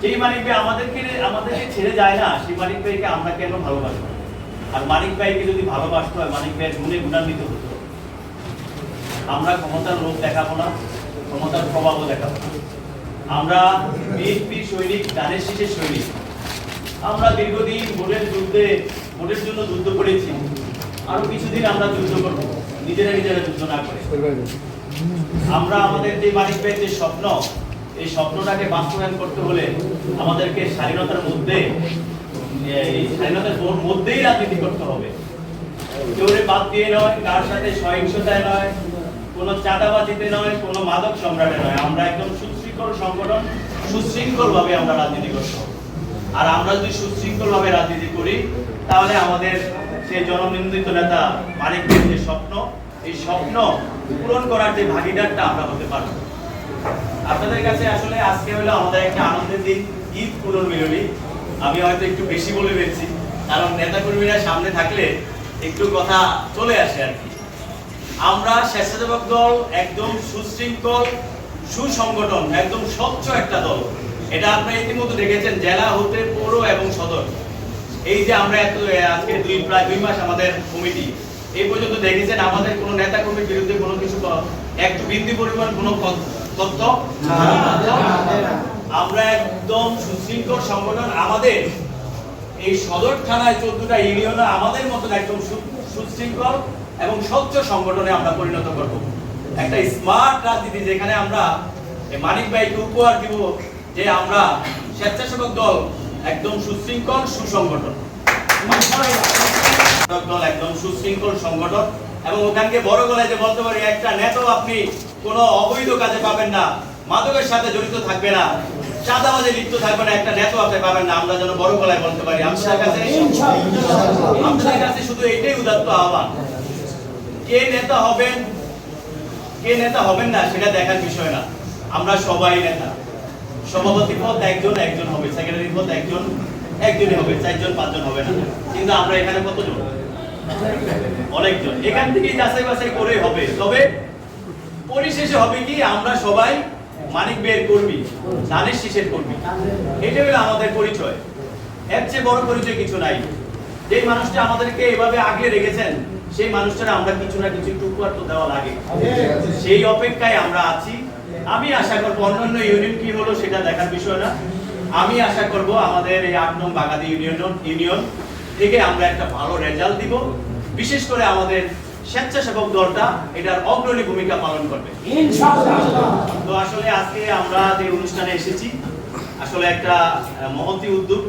যেই মানিক ভাই আমাদেরকে ছেড়ে যায় না, সেই মানিক ভাইকে আমরা কেন ভালোবাসবো? আর মানিক ভাইকে যদি ভালোবাসতে হয়, মানিক ভাইয়ের গুণে গুণান্বিত হতো। আমরা ক্ষমতার লোভ দেখাবো না, ক্ষমতার প্রভাবও দেখাবো না। আমরা বিএনপি সৈনিক, ধানের শীষের সৈনিক। আমরা দীর্ঘদিন ভোটের জন্য যুদ্ধ করেছি। আরো কিছুদিন আমরা যুদ্ধ করব, নিজেরা যুদ্ধ না করে। আমরা আমাদের যে মানিক ভাইয়ের যে স্বপ্ন, এই স্বপ্নটাকে বাস্তবায়ন করতে হলে আমাদেরকে স্বাধীনতার মধ্যেই রাজনীতি করতে হবে। জোরে বাদ দিয়ে নয়, কার সাথে সহিংসতায় নয়, কোনো চাঁদাবাজিতে নয়, কোনো মাদক সম্রাটে নয়। আমরা একদম সুশৃঙ্খল সংগঠন, সুশৃঙ্খল ভাবে আমরা রাজনীতি করতে হবে। আর আমরা যদি সুশৃঙ্খল ভাবে রাজনীতি করি, তাহলে আমাদের সেই জননিন্দিত নেতা মানিক ভাইয়ের যে স্বপ্ন, এই স্বপ্ন পূরণ করার যে ভাগিদারটা আমরা হতে পারবো। আপনাদের কাছে আসলে আজকে হলো আমাদের একটা আনন্দের দিন, ঈদ পুনর্মিলনী। আমি হয়তো একটু বেশি বলে ফেলছি, কারণ নেতাকর্মীরা সামনে থাকলে একটু কথা চলে আসে আর কি। আমরা স্বেচ্ছাসেবক দল একদম সুশৃঙ্খল, সুসংগঠন, একদম স্বচ্ছ একটা দল। এটা আপনারা ইতিমধ্যে দেখেছেন জেলা হতে পৌর এবং সদর। এই যে আমরা আজকে প্রায় 2 মাস আমাদের কমিটি, এই পর্যন্ত দেখেছেন আমাদের কোনো নেতা কর্মীর বিরুদ্ধে কোনো কিছু একটু বিন্দু পরিমাণ কোনো তথ্য। আমরা একদম সুশৃঙ্খল সংগঠন। আমাদের এই সদর থানায় 14টা ইউনিয়নে আমাদের মতন একদম সুশৃঙ্খল এবং স্বচ্ছ সংগঠনে আমরা পরিণত করব। একটা স্মার্ট রাজনীতি, যেখানে আমরা মানিক ভাইকে উপহার দিব যে আমরা স্বেচ্ছাসেবক দল একদম সুশৃঙ্খল, সুসংগঠন দল, একদম সুশৃঙ্খল সংগঠন। এবং ওখানকে বড় গলায় যে বলতে পারি, একটা নেতাও আপনি কোনো অবৈধ কাজে পাবেন না, মাদকের সাথে জড়িত থাকবে না, চাঁদাবাজে লিপ্ত থাকবে না, একটা নেতা আপনি পাবেন না। আমরা যেন বড় গলায় বলতে পারি। আপনাদের কাছে শুধু এটাই উদাত্ত আহ্বান, কে নেতা হবেন না সেটা দেখার বিষয় না। আমরা সবাই নেতা। সভাপতি পদ একজন হবে, সেক্রেটারি পদ একজনই হবে, 4 জন 5 জন হবে না। কিন্তু আমরা এখানে কতজন? অনেকজন। এখান থেকে যাচাই বাছাই করে হবে। তবে পরিশেষে হবে কি, আমরা সবাই মানিক ভাইয়ের কর্মী, ধানের শীষের কর্মী। এটা হলো আমাদের পরিচয়। এর চেয়ে বড় পরিচয় কিছু নাই। যে মানুষটা আমাদেরকে এভাবে আগলে রেখেছেন, সেই মানুষটার আমরা কিছু না কিছু একটু উপহার তো দেওয়া লাগে। সেই অপেক্ষায় আমরা আছি। আমি আশা করব, অন্যান্য ইউনিয়ন কি হলো সেটা দেখার বিষয় না। আমি আশা করব আমাদের এই 8 নং বাগাদি ইউনিয়ন থেকে আমরা একটা ভালো রেজাল্ট দিব। বিশেষ করে আমাদের স্বেচ্ছাসেবক দলটা এটার অগ্রণী ভূমিকা পালন করবে ইনশাআল্লাহ। তো আসলে আজকে আমরা যে অনুষ্ঠানে এসেছি, আসলে একটা মহতী উদ্যোগ।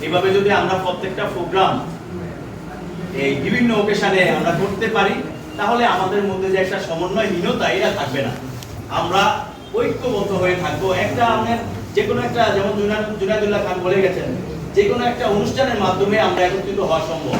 এইভাবে যদি আমরা প্রত্যেকটা প্রোগ্রাম এই বিভিন্ন ওকেশনে আমরা করতে পারি, তাহলে আমাদের মধ্যে যে একটা সমন্বয়হীনতা, এটা থাকবে না। আমরা ঐক্যবদ্ধ হয়ে থাকবো। একটা আমাদের যে কোনো একটা, যেমন জুনায়দুল্লাহ খান বলে গেছেন, যে কোনো একটা অনুষ্ঠানের মাধ্যমে আমরা একত্রিত হওয়া সম্ভব।